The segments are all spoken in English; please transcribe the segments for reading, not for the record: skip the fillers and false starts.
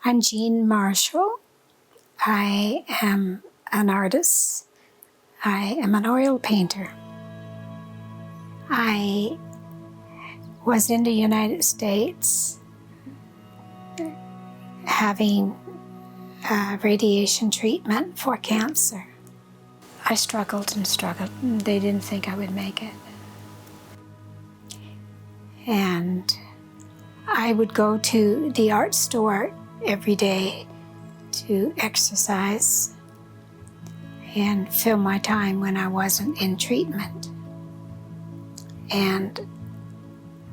I'm Jean Marshall. I am an artist. I am an oil painter. I was in the United States having radiation treatment for cancer. I struggled and struggled, and they didn't think I would make it. And I would go to the art store every day to exercise and fill my time when I wasn't in treatment. And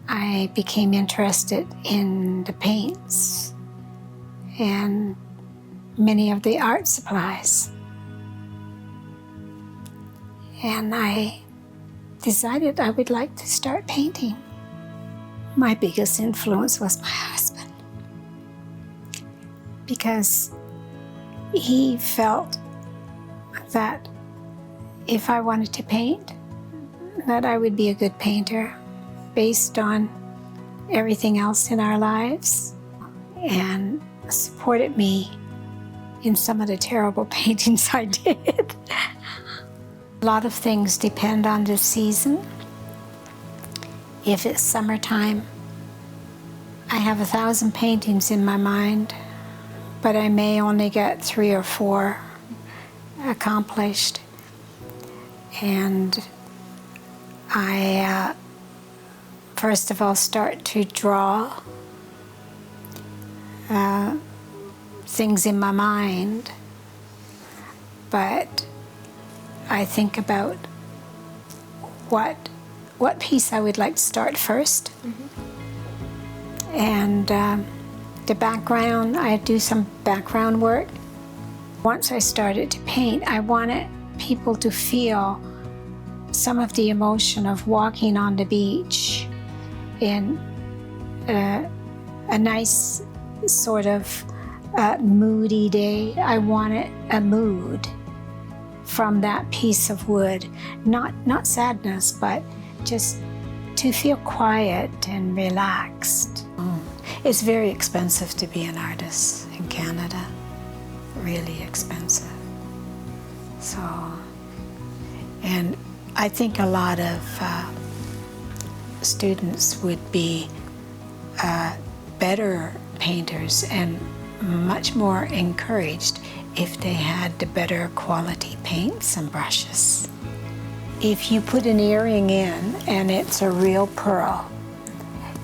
I became interested in the paints and many of the art supplies. And I decided I would like to start painting. My biggest influence was my husband, because he felt that if I wanted to paint, that I would be a good painter based on everything else in our lives, and supported me in some of the terrible paintings I did. A lot of things depend on the season. If it's summertime, I have 1,000 paintings in my mind, but I may only get 3 or 4 accomplished. And I, first of all, start to draw things in my mind, but I think about what piece I would like to start first. Mm-hmm. And the background, I do some background work. Once I started to paint, I wanted people to feel some of the emotion of walking on the beach in a nice sort of moody day. I wanted a mood from that piece of wood, not sadness, but just to feel quiet and relaxed. It's very expensive to be an artist in Canada, really expensive. So, and I think a lot of students would be better painters and much more encouraged if they had the better quality paints and brushes. If you put an earring in and it's a real pearl,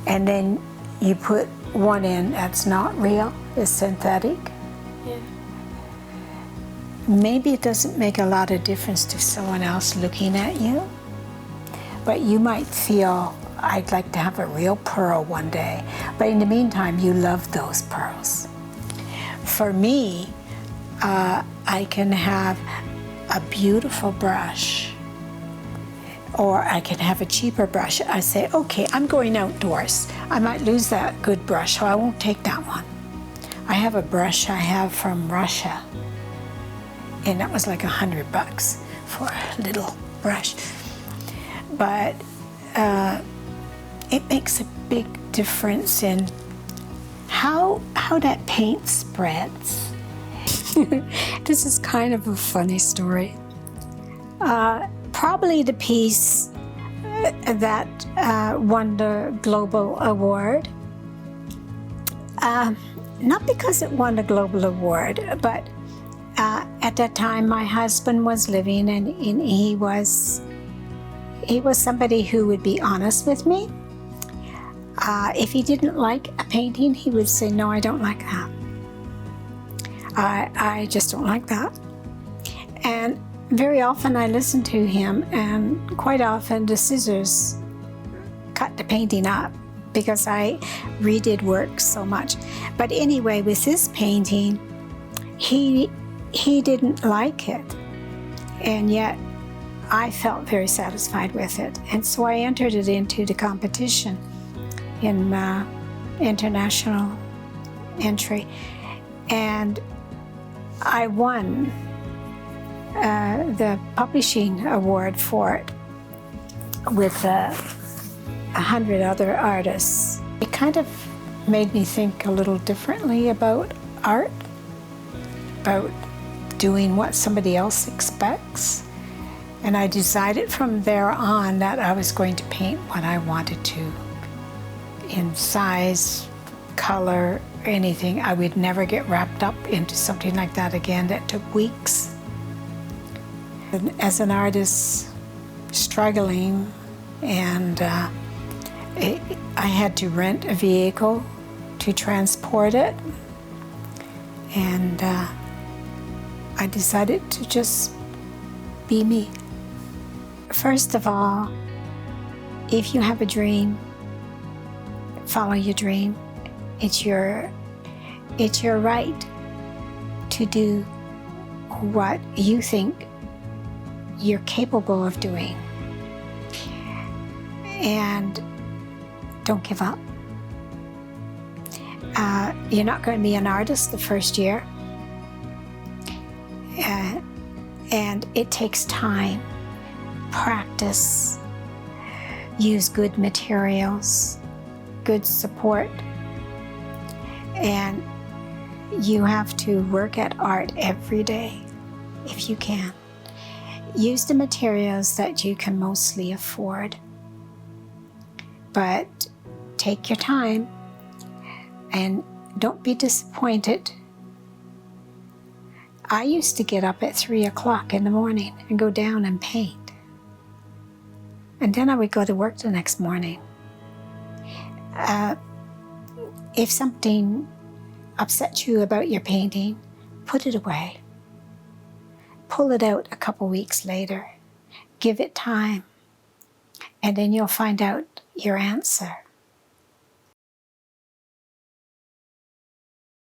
and then you put one in that's not real, it's synthetic, yeah, maybe it doesn't make a lot of difference to someone else looking at you, but you might feel, I'd like to have a real pearl one day, but in the meantime, you love those pearls. For me, I can have a beautiful brush, or I can have a cheaper brush. I say, okay, I'm going outdoors. I might lose that good brush, so I won't take that one. I have a brush I have from Russia, and that was like $100 for a little brush. But it makes a big difference in how that paint spreads. This is kind of a funny story. Probably the piece that won the global award, not because it won the global award, but at that time my husband was living, and he was somebody who would be honest with me. If he didn't like a painting, he would say, no, I don't like that. I just don't like that. And very often I listened to him, and quite often the scissors cut the painting up because I redid work so much. But anyway, with this painting, he didn't like it, and yet I felt very satisfied with it. And so I entered it into the competition in international entry, and I won the publishing award for it with 100 other artists. It kind of made me think a little differently about art, about doing what somebody else expects. And I decided from there on that I was going to paint what I wanted to, in size, color, anything. I would never get wrapped up into something like that again. That took weeks. And as an artist, struggling, and I had to rent a vehicle to transport it, and I decided to just be me. First of all, if you have a dream, follow your dream. It's your right to do what you think you're capable of doing. And don't give up. You're not going to be an artist the first year. And it takes time, practice, use good materials, good support. And you have to work at art every day, if you can. Use the materials that you can mostly afford. But take your time and don't be disappointed. I used to get up at 3 o'clock in the morning and go down and paint. And then I would go to work the next morning. If something upsets you about your painting, put it away. Pull it out a couple weeks later. Give it time. And then you'll find out your answer.